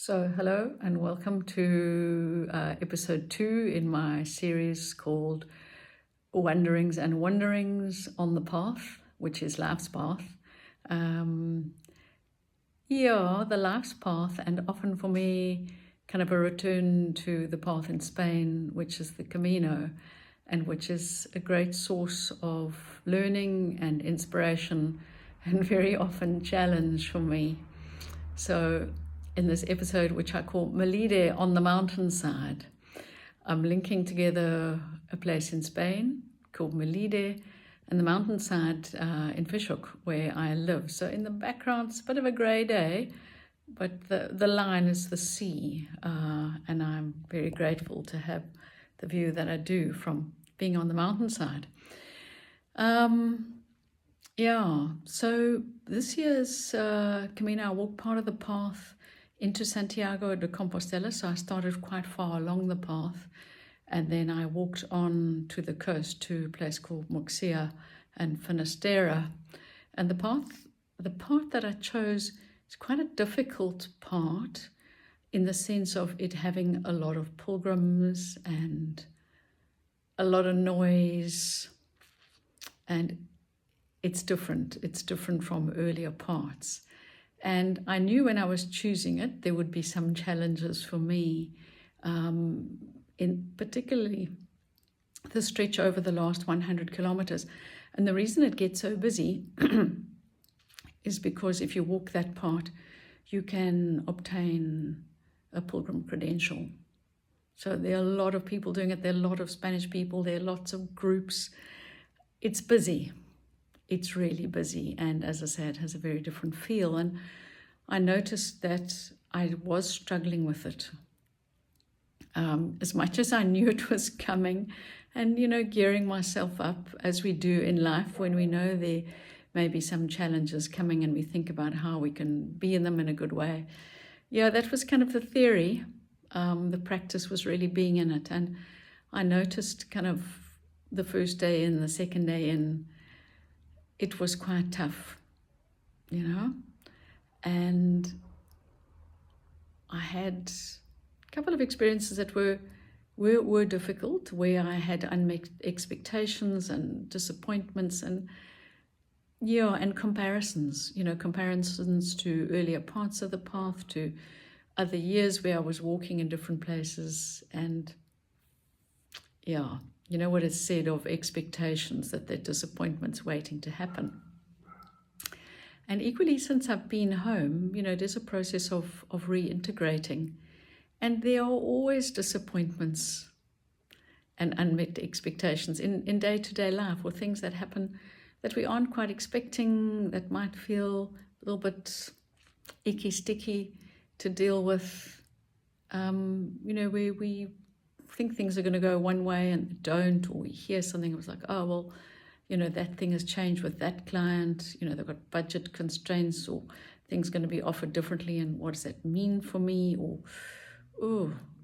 Hello and welcome to episode 2 in my series called Wanderings and Wanderings on the Path, which is Life's Path. The Life's Path, and often for me, kind of a return to the path in Spain, which is the Camino, and which is a great source of learning and inspiration, and very often challenge for me. So in this episode, which I call Melide on the mountainside, I'm linking together a place in Spain called Melide and the mountainside in Fishhook, where I live. So in the background, it's a bit of a grey day, but the line is the sea, and I'm very grateful to have the view that I do from being on the mountainside. So this year's Camino, I walked part of the path into Santiago de Compostela. So I started quite far along the path, and then I walked on to the coast to a place called Muxia and Finisterre. And the path that I chose is quite a difficult part in the sense of it having a lot of pilgrims and a lot of noise, and it's different. It's different from earlier parts. And I knew when I was choosing it, there would be some challenges for me, in particularly the stretch over the last 100 kilometers. And the reason it gets so busy is because if you walk that part, you can obtain a pilgrim credential. So there are a lot of people doing it. There are a lot of Spanish people. There are lots of groups. It's busy. It's really busy, and as I said, it has a very different feel. And I noticed that I was struggling with it. As much as I knew it was coming, and gearing myself up as we do in life when we know there may be some challenges coming, and we think about how we can be in them in a good way. That was kind of the theory. The practice was really being in it, and I noticed kind of the first day in, the second day in, it was quite tough, and I had a couple of experiences that were difficult, where I had unmet expectations and disappointments and comparisons, comparisons to earlier parts of the path, to other years where I was walking in different places. And you know what is said of expectations, that they're disappointments waiting to happen. And equally, since I've been home, it is a process of reintegrating. And there are always disappointments and unmet expectations in day-to-day life, or things that happen that we aren't quite expecting, that might feel a little bit icky, sticky to deal with, where we think things are going to go one way and they don't, or we hear something, it was like, oh, well, that thing has changed with that client, they've got budget constraints, or things going to be offered differently, and what does that mean for me? Or,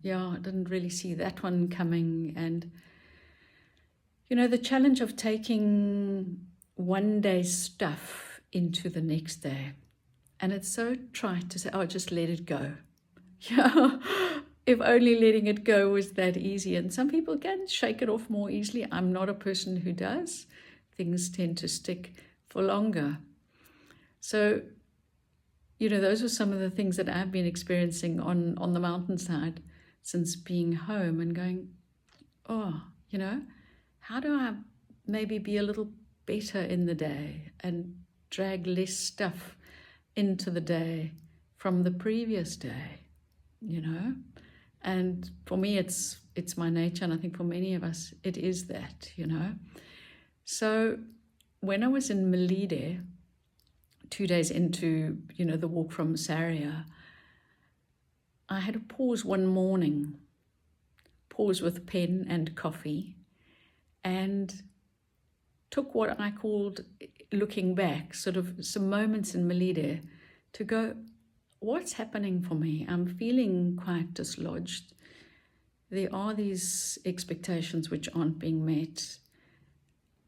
I didn't really see that one coming. And, the challenge of taking one day's stuff into the next day. And it's so trite to say, oh, just let it go. If only letting it go was that easy. And some people can shake it off more easily. I'm not a person who does. Things tend to stick for longer. So, those were some of the things that I've been experiencing on the mountainside since being home, and going, how do I maybe be a little better in the day and drag less stuff into the day from the previous day, And for me, it's my nature, and I think for many of us, it is that, So when I was in Melide, 2 days into, the walk from Sarria, I had a pause one morning, pause with pen and coffee, and took what I called looking back, sort of some moments in Melide, to go, what's happening for me? I'm feeling quite dislodged. There are these expectations which aren't being met.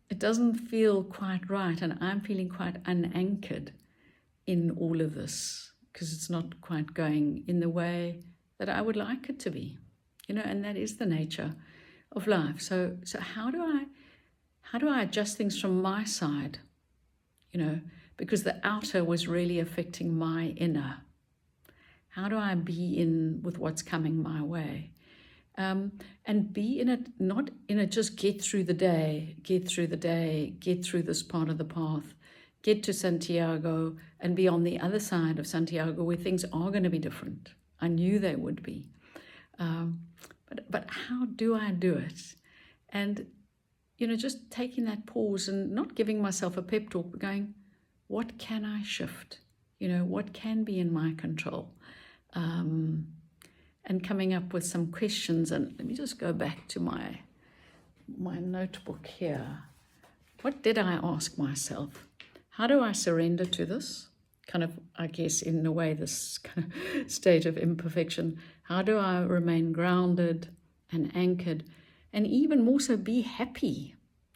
It doesn't feel quite right, and I'm feeling quite unanchored in all of this. because it's not quite going in the way that I would like it to be, and that is the nature of life. So how do I adjust things from my side, because the outer was really affecting my inner. How do I be in with what's coming my way? And be in it, not in it, just get through the day, get through this part of the path, get to Santiago and be on the other side of Santiago where things are going to be different. I knew they would be. But how do I do it? And, just taking that pause and not giving myself a pep talk, but going, what can I shift? What can be in my control? And coming up with some questions. And let me just go back to my notebook here. What did I ask myself? How do I surrender to this? Kind of, I guess, in a way, this kind of state of imperfection. How do I remain grounded and anchored, and even more so be happy,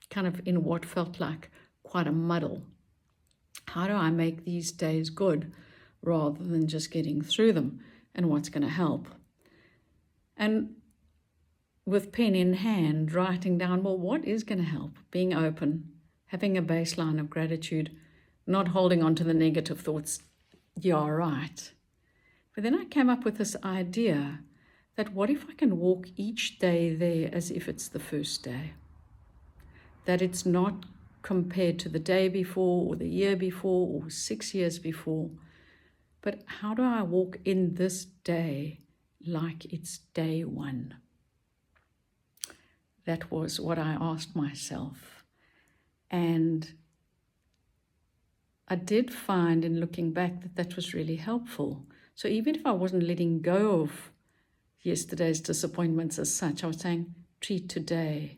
kind of in what felt like quite a muddle? How do I make these days good rather than just getting through them, and what's going to help? And with pen in hand, writing down, well, what is going to help? Being open, having a baseline of gratitude, not holding on to the negative thoughts. Yeah, right. But then I came up with this idea that what if I can walk each day there as if it's the first day? That it's not compared to the day before or the year before or 6 years before, but how do I walk in this day like it's day one? That was what I asked myself. And I did find in looking back that was really helpful. So even if I wasn't letting go of yesterday's disappointments as such, I was saying, treat today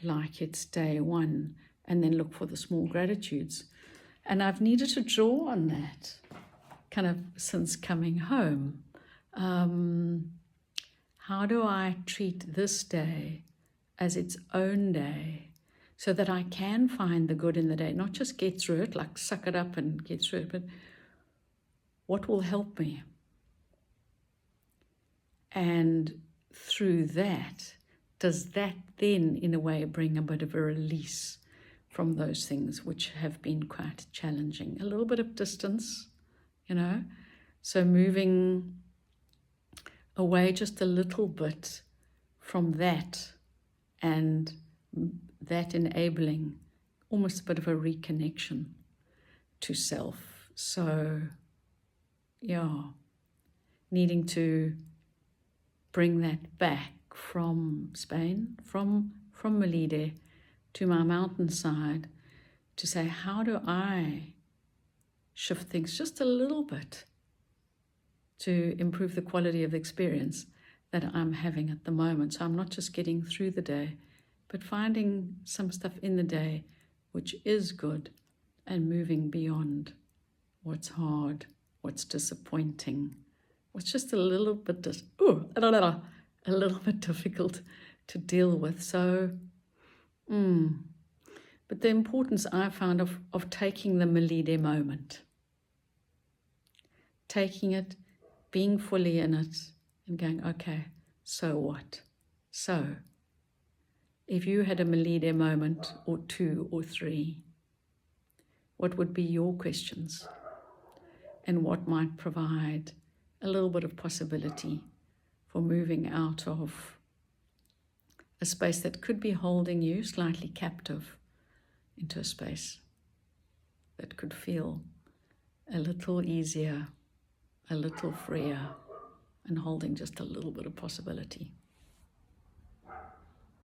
like it's day one, and then look for the small gratitudes. And I've needed to draw on that kind of since coming home. How do I treat this day as its own day so that I can find the good in the day, not just get through it, like suck it up and get through it, but what will help me? And through that, does that then in a way bring a bit of a release from those things which have been quite challenging? A little bit of distance, so moving away just a little bit from that, and that enabling almost a bit of a reconnection to self. So, needing to bring that back from Spain, from Melide to my mountainside, to say, how do I shift things just a little bit to improve the quality of the experience that I'm having at the moment? So I'm not just getting through the day, but finding some stuff in the day which is good, and moving beyond what's hard, what's disappointing, what's just a little bit difficult to deal with. So, but the importance I found of taking the Melide moment, taking it, being fully in it, and going, okay, so what? So, if you had a Melide moment or 2 or 3, what would be your questions? And what might provide a little bit of possibility for moving out of a space that could be holding you slightly captive into a space that could feel a little easier, a little freer, and holding just a little bit of possibility.